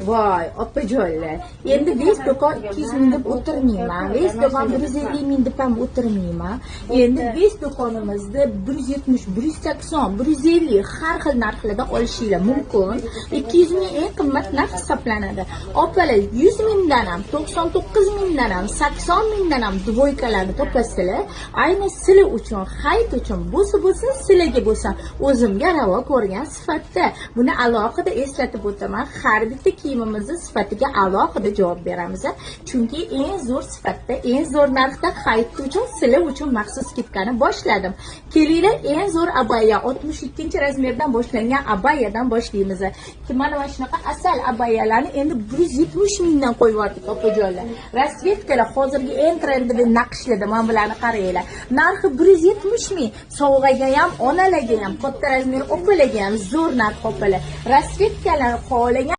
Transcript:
Voy, opajonlar. Endi vez do'kon 200 ming deb o'tirmayman. Vez do'kon 150 ming deb ham o'tirmayman. Endi vez do'konimizda 170, 180, 150 har xil narxlarda olishinglar mumkin. 200 ming eng qimmat narx hisoblanadi. Opalar 100 mingdan ham, 99 mingdan ham, 80 mingdan ham dvoykalarni topasizlar. Ayni sizlar uchun, hayit uchun bo'lsa, sizlarga bo'lsa, o'zimga ravo ko'rgan sifatda. Buni alohida eslatib o'taman. Har bitta kiyimimizni sifatiga alohida javob beramiz. Chunki eng zo'r sifatda, eng zo'r narxda hayit uchun, sizlar uchun maxsus skidkani boshladim. Kelinglar, eng zo'r abaya 62-razmerdan boshlangan abayadan boshlaymiz. Mana shunaqa asal abayalarni endi 170 mingdan qo'yib yubordik opajonlar. Rasvetkalar hozirgi eng trendli naqshlarda mana bularni qaranglar. Narxi 170 ming. Sovg'aga ham, onalarga ham, katta razmer opalarga ham zo'r narx opalar. Rasvetkalar xohlagan